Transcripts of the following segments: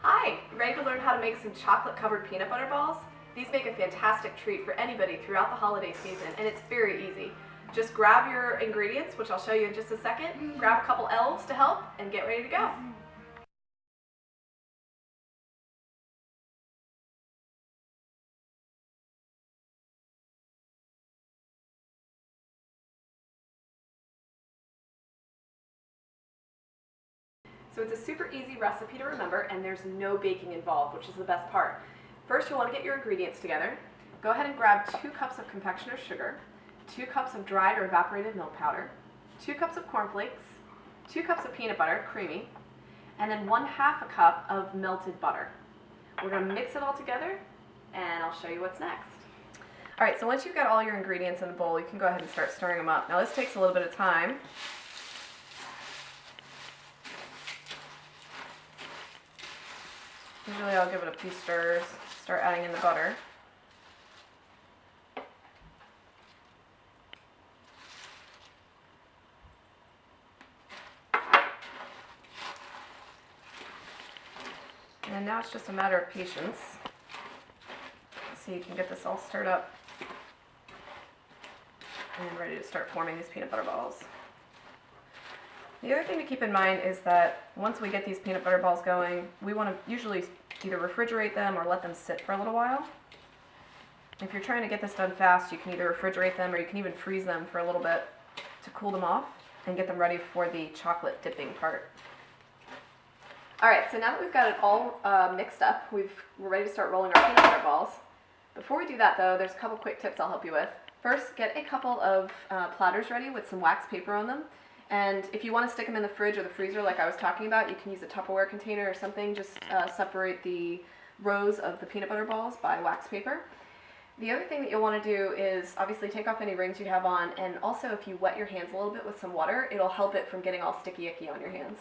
Hi, ready to learn how to make some chocolate covered peanut butter balls? These make a fantastic treat for anybody throughout the holiday season, and it's very easy. Just grab your ingredients, which I'll show you in just a second, grab a couple elves to help, and get ready to go. So it's a super easy recipe to remember, and there's no baking involved, which is the best part. First, you'll want to get your ingredients together. Go ahead and grab 2 cups of confectioner's sugar, 2 cups of dried or evaporated milk powder, 2 cups of cornflakes, 2 cups of peanut butter, creamy, and then 1/2 a cup of melted butter. We're going to mix it all together, and I'll show you what's next. All right, so once you've got all your ingredients in the bowl, you can go ahead and start stirring them up. Now this takes a little bit of time. Usually I'll give it a few stirs, start adding in the butter. And now it's just a matter of patience. So you can get this all stirred up and ready to start forming these peanut butter balls. The other thing to keep in mind is that once we get these peanut butter balls going, we want to usually either refrigerate them or let them sit for a little while. If you're trying to get this done fast, you can either refrigerate them or you can even freeze them for a little bit to cool them off and get them ready for the chocolate dipping part. Alright, so now that we've got it all mixed up, we're ready to start rolling our peanut butter balls. Before we do that though, there's a couple quick tips I'll help you with. First, get a couple of platters ready with some wax paper on them. And if you want to stick them in the fridge or the freezer like I was talking about, you can use a Tupperware container or something. Just separate the rows of the peanut butter balls by wax paper. The other thing that you'll want to do is obviously take off any rings you have on, and also if you wet your hands a little bit with some water, it'll help it from getting all sticky icky on your hands.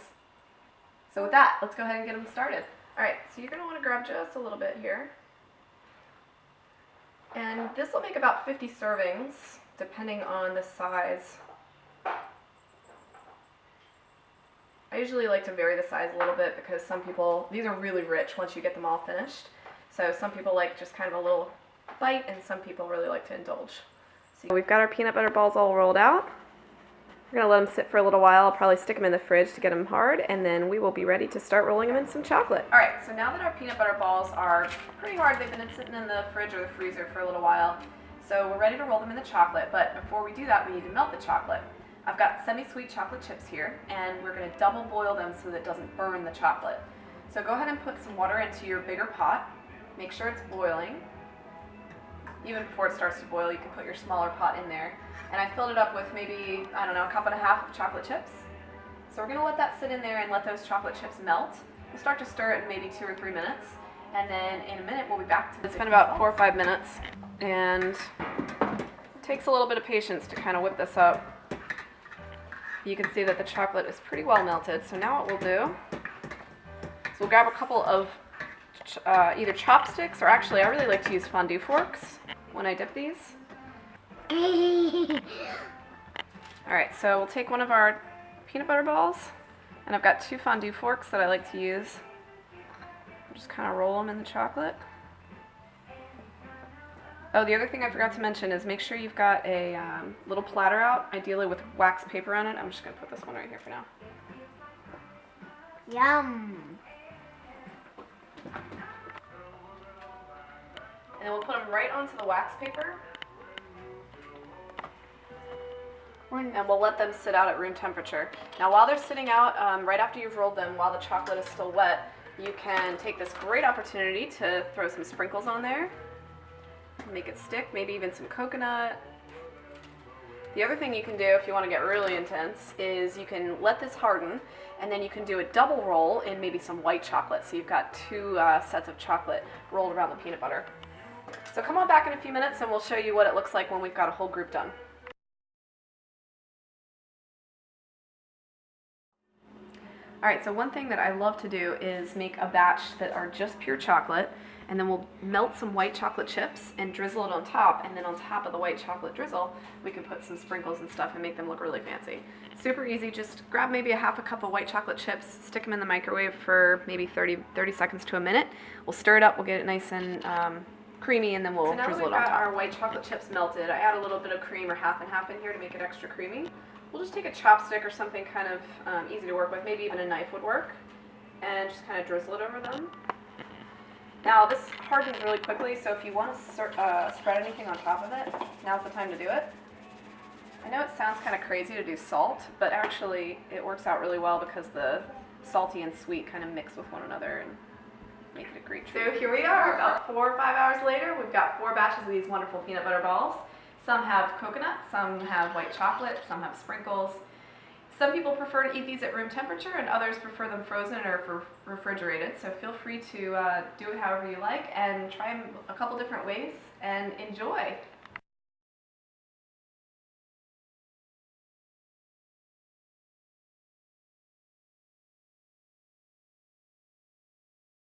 So with that, let's go ahead and get them started. Alright, so you're going to want to grab just a little bit here. And this will make about 50 servings, depending on the size. I usually like to vary the size a little bit because some people, these are really rich once you get them all finished. So some people like just kind of a little bite, and some people really like to indulge. So we've got our peanut butter balls all rolled out. We're going to let them sit for a little while. I'll probably stick them in the fridge to get them hard, and then we will be ready to start rolling them in some chocolate. Alright, so now that our peanut butter balls are pretty hard, they've been sitting in the fridge or the freezer for a little while, so we're ready to roll them in the chocolate. But before we do that, we need to melt the chocolate. I've got semi-sweet chocolate chips here, and we're going to double boil them so that it doesn't burn the chocolate. So go ahead and put some water into your bigger pot. Make sure it's boiling. Even before it starts to boil, you can put your smaller pot in there. And I filled it up with maybe, I don't know, 1.5 cups of chocolate chips. So we're going to let that sit in there and let those chocolate chips melt. We'll start to stir it in maybe 2 or 3 minutes. And then in a minute, we'll be back to it. It's been about 4 or 5 minutes, and it takes a little bit of patience to kind of whip this up. You can see that the chocolate is pretty well melted. So now what we'll do is we'll grab a couple of either chopsticks, or actually I really like to use fondue forks when I dip these. Alright, so we'll take one of our peanut butter balls, and I've got 2 fondue forks that I like to use. Just kind of roll them in the chocolate. Oh, the other thing I forgot to mention is make sure you've got a little platter out, ideally with wax paper on it. I'm just going to put this one right here for now. Yum! And then we'll put them right onto the wax paper. And we'll let them sit out at room temperature. Now while they're sitting out, right after you've rolled them, while the chocolate is still wet, you can take this great opportunity to throw some sprinkles on there. Make it stick, maybe even some coconut. The other thing you can do if you want to get really intense is you can let this harden, and then you can do a double roll in maybe some white chocolate. So you've got 2 sets of chocolate rolled around the peanut butter. So come on back in a few minutes and we'll show you what it looks like when we've got a whole group done. All right, so one thing that I love to do is make a batch that are just pure chocolate, and then we'll melt some white chocolate chips and drizzle it on top, and then on top of the white chocolate drizzle, we can put some sprinkles and stuff and make them look really fancy. Super easy, just grab maybe a half a cup of white chocolate chips, stick them in the microwave for maybe 30 seconds to a minute. We'll stir it up, we'll get it nice and creamy, and then we'll drizzle it on top. So now that we've got our white chocolate chips melted, I add a little bit of cream or half and half in here to make it extra creamy. We'll just take a chopstick or something kind of easy to work with, maybe even a knife would work, and just kind of drizzle it over them. Now this hardens really quickly, so if you want to spread anything on top of it, now's the time to do it. I know it sounds kind of crazy to do salt, but actually it works out really well because the salty and sweet kind of mix with one another and make it a great treat. So here we are, about 4 or 5 hours later. We've got 4 batches of these wonderful peanut butter balls. Some have coconut, some have white chocolate, some have sprinkles. Some people prefer to eat these at room temperature, and others prefer them frozen or refrigerated. So feel free to do it however you like and try them a couple different ways and enjoy.